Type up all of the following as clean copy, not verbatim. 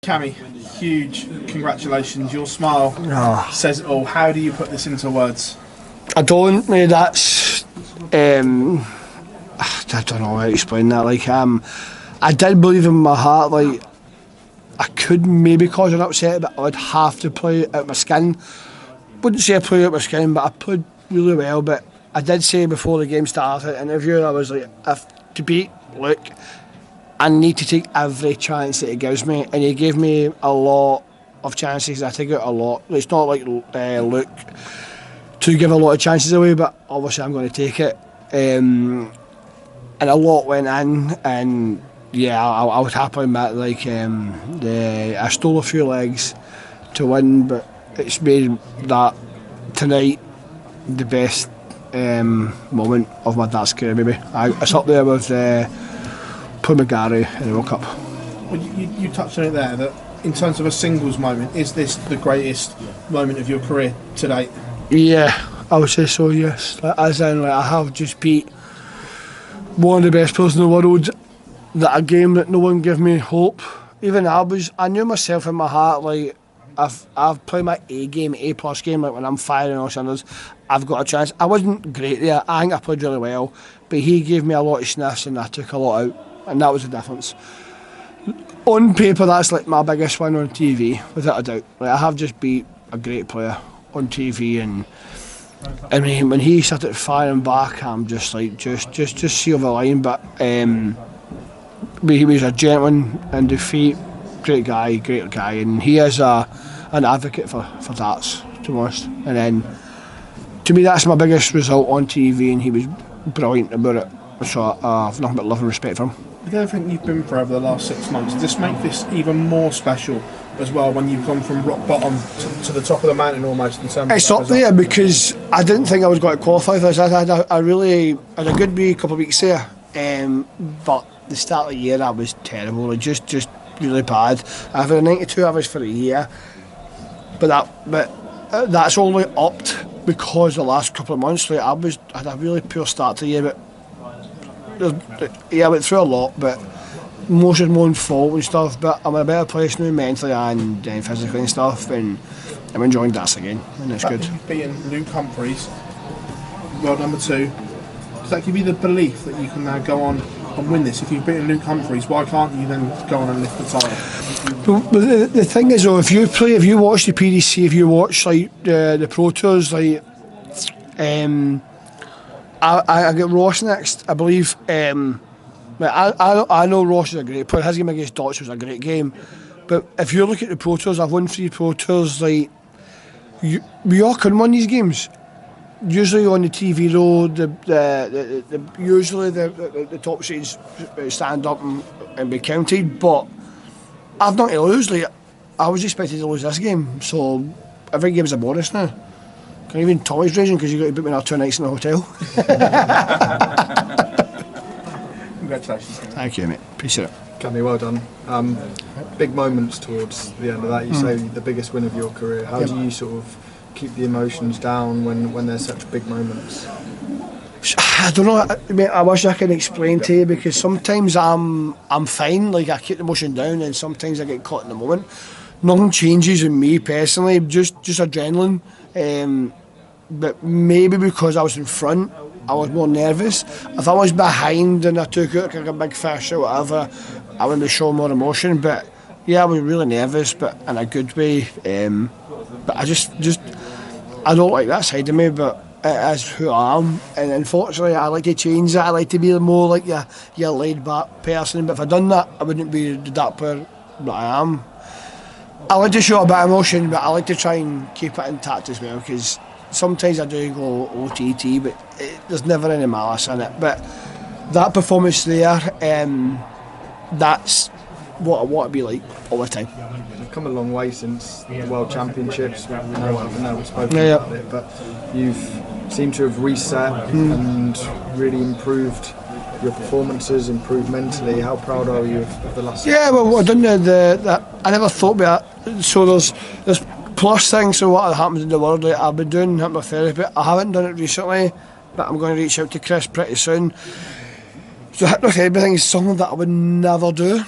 Cammy, huge congratulations. Your smile says it all. How do you put this into words? I don't. That's. I don't know how to explain that. I did believe in my heart. I could maybe cause an upset, but I would have to play out my skin. Wouldn't say I played out my skin, but I played really well. But I did say before the game started, in the interview, I was like, if to beat Luke, I need to take every chance that he gives me, and he gave me a lot of chances. I take it a lot. It's not like Luke to give a lot of chances away, but obviously I'm going to take it. And a lot went in, and yeah, I would happily admit I stole a few legs to win, but it's made that tonight the best moment of my dad's career. Maybe it's up there with. Put McGarry in the World Cup. Well, you touched on it there, that in terms of a singles moment, is this the greatest moment of your career to date? Yeah, I would say so, yes. As in, I have just beat one of the best players in the world, that a game that no one gave me hope. Even I knew myself in my heart, I've played my A game, A+ game, when I'm firing all cylinders, I've got a chance. I wasn't great there, I think I played really well, but he gave me a lot of sniffs and I took a lot out. And that was the difference. On paper, that's my biggest win on TV, without a doubt. I have just beat a great player on TV, and when he started firing back, I'm just just see over the line. But he was a gentleman in defeat, great guy, and he is an advocate for darts, to be honest. And then, to me, that's my biggest result on TV, and he was brilliant about it. So I've nothing but love and respect for him. With everything you've been through over the last 6 months, does this make this even more special as well, when you've gone from rock bottom to the top of the mountain almost? In terms it's up there, because I didn't think I was going to qualify for this. I had a good couple of weeks there, but the start of the year, that was terrible. Just really bad. I've had a 92 average for a year, but that's only upped because the last couple of months, I had a really poor start to the year, but I went through a lot, but most is my own fault and stuff. But I'm in a better place now mentally and physically and stuff, and I'm enjoying darts again, and it's good. Beating Luke Humphries, world number 2, does that give you the belief that you can now go on and win this? If you've beaten Luke Humphries, why can't you then go on and lift the title? Well, the thing is, though, if you watch the PDC, if you watch the Pro Tours, I get Ross next, I believe. I know Ross is a great player. His game against Dutch was a great game. But if you look at the Pro Tours, I've won 3 Pro Tours. We all can win these games. Usually on the TV, though, usually the top seeds stand up and be counted. But I've not to lose. I was expected to lose this game, so every game's a bonus now. Even Tommy's raging because you got to book me another 2 nights in the hotel. Congratulations. Thank you, mate. Appreciate it. Cammy, well done. Big moments towards the end of that. You say the biggest win of your career. How do you sort of keep the emotions down when there's such big moments? I don't know. I wish I could explain to you, because sometimes I'm fine. I keep the emotion down, and sometimes I get caught in the moment. Nothing changes in me personally. Just adrenaline. But maybe because I was in front, I was more nervous. If I was behind and I took it like a big fish or whatever, I wouldn't be showing more emotion. But yeah, I was really nervous, but in a good way. But I just I don't like that side of me, but it is who I am. And unfortunately, I like to change that. I like to be more like your laid back person. But if I'd done that, I wouldn't be the dark player that I am. I like to show a bit of emotion, but I like to try and keep it intact as well, because sometimes I do go OTT, but there's never any malice in it. But that performance there, that's what I want to be like all the time. You've come a long way since the World Championships. We know we've spoken about it, but you've seemed to have reset and really improved your performances, improved mentally. How proud are you of the last? Yeah, well, what I done I never thought about it. So there's plus things. So what happens in the world? I've been doing hypnotherapy. I haven't done it recently, but I'm going to reach out to Chris pretty soon. So hypnotherapy thing is something that I would never do.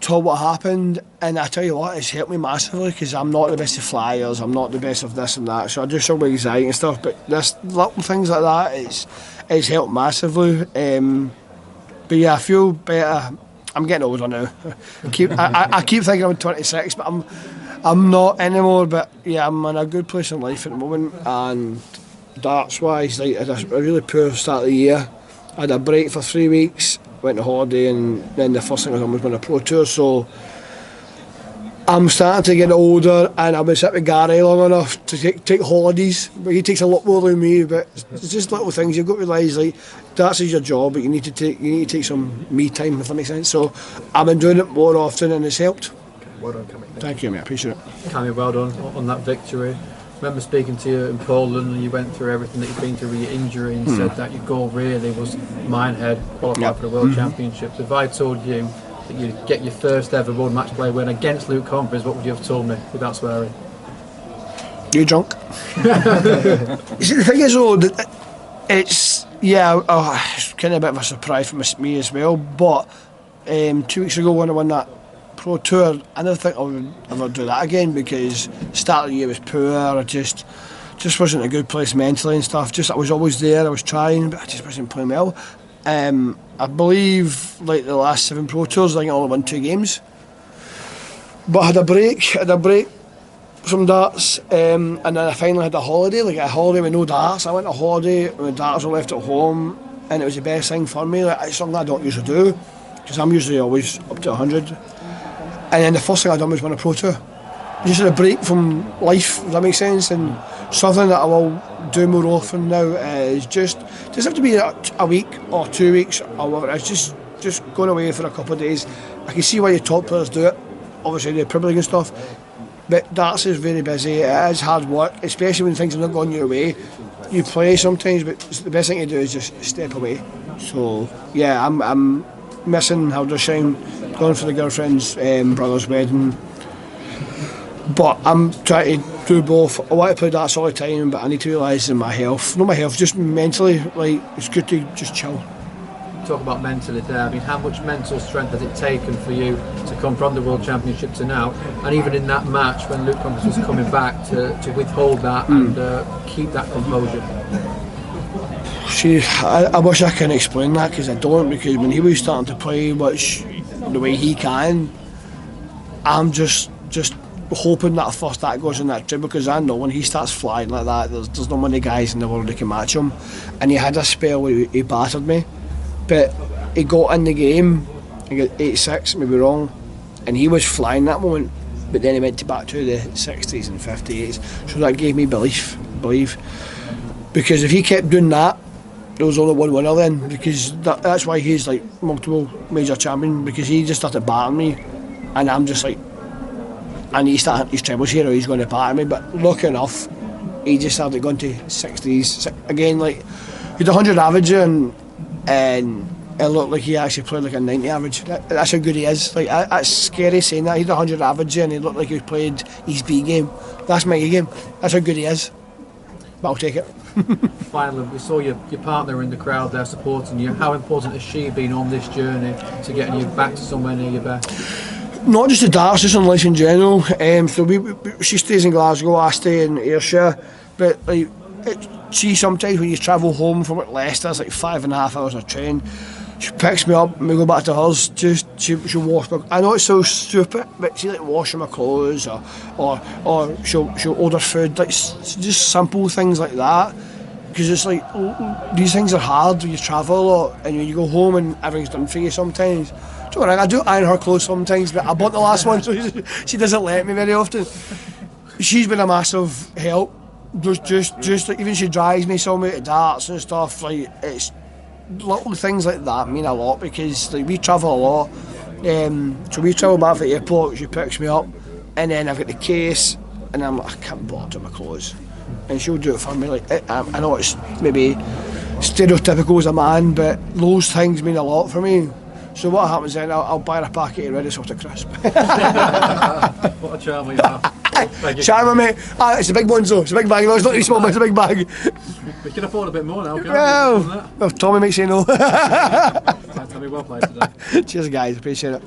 till what happened, and I tell you what, it's helped me massively because I'm not the best of flyers, I'm not the best of this and that, so I do some anxiety and stuff, but this little things like that, it's helped massively. But yeah, I feel better. I'm getting older now. I keep thinking I'm 26, but I'm not anymore. But yeah, I'm in a good place in life at the moment, and darts wise, like, I had a really poor start of the year. I had a break for 3 weeks, went on holiday, and then the first thing I done was win a pro tour. So I'm starting to get older, and I've been sitting with Gary long enough to take holidays, but he takes a lot more than me. But it's just little things you've got to realise, like, that's your job, but you need to take some me time, if that makes sense. So I've been doing it more often, and it's helped. Well done, Cammy. Thank you, mate. I appreciate it. Cammy, well done on that victory. I remember speaking to you in Poland, and you went through everything that you've been through with your injury, and said that your goal really was Minehead, qualify for the World Championships. If I told you that you'd get your first ever World Match Play win against Luke Humphries, what would you have told me without swearing? You're drunk. You see, the thing is, though, it's kind of a bit of a surprise for me as well. But 2 weeks ago, when I won that pro tour, I never think I would ever do that again, because the start of the year was poor. I just wasn't in a good place mentally and stuff. I was always there, I was trying, but I just wasn't playing well. I believe, like, the last 7 pro tours, I think I only won 2 games. But I had a break from darts, and then I finally had a holiday with no darts. I went on holiday with darts were left at home, and it was the best thing for me. Like, it's something I don't usually do, because I'm usually always up to 100. And then the first thing I done was win a pro tour. Just had a break from life, does that make sense? And something that I will do more often now is just have to be a week or 2 weeks or whatever. It's just going away for a couple of days. I can see why your top players do it. Obviously the Premier League and stuff. But darts is very busy. It is hard work, especially when things are not going your way. You play sometimes, but the best thing to do is just step away. So yeah, I'm missing Hildesheim, going for the girlfriend's brother's wedding. But I'm trying to do both. I want to play darts all the time, but I need to realise in my health, not my health, just mentally, like, it's good to just chill. Talk about mentally there. I mean, how much mental strength has it taken for you to come from the World Championship to now, and even in that match when Luke Humphries was coming back, to withhold that and keep that composure? See, I wish I can explain that, because I don't, because when he was starting to play the way he can, I'm just hoping that first that goes in that trip, because I know when he starts flying like that, there's not many guys in the world that can match him. And he had a spell where he battered me, but he got in the game, he got 8-6, maybe wrong, and he was flying that moment, but then he went back to the 60s and 58s, so that gave me belief, because if he kept doing that, there was only one winner then, because that's why he's like multiple major champion, because he just started batting me, and I'm just like, and he started his trebles here, or he's going to batter me. But lucky enough, he just started going to 60s again. Like, he had 100 average, and it looked like he actually played like a 90 average. That's how good he is. Like, that's scary saying that. He had 100 average, and he looked like he played his B game. That's my A game. That's how good he is. But I'll take it. Finally, we saw your partner in the crowd there supporting you. How important has she been on this journey to getting you back to somewhere near your best? Not just the darts, just in life in general. So she stays in Glasgow, I stay in Ayrshire. But like, she sometimes when you travel home from Leicester, it's like 5.5 hours of train. She picks me up and we go back to hers. She'll wash my. I know it's so stupid, but she like washing my clothes or she'll order food. Like, just simple things like that. Because it's like, these things are hard when you travel a lot, and when you go home and everything's done for you sometimes. Don't worry, I do iron her clothes sometimes, but I bought the last one, so she doesn't let me very often. She's been a massive help. Just like, even she drives me somewhere to darts and stuff. Like, it's little things like that mean a lot, because like, we travel a lot. So we travel back to the airport, she picks me up, and then I've got the case, and I'm like, I can't bother my clothes, and she'll do it for me. Like, I know it's maybe stereotypical as a man, but those things mean a lot for me. So what happens then, I'll buy her a packet of Ready Salted Crisp. What a charmer you are. Charmer, mate. It's a big one, though. It's a big bag. No, it's not really small, but it's a big bag. We can afford a bit more now, can't we? Well, Tommy makes you know. Tommy, well played today. Cheers, guys. Appreciate it.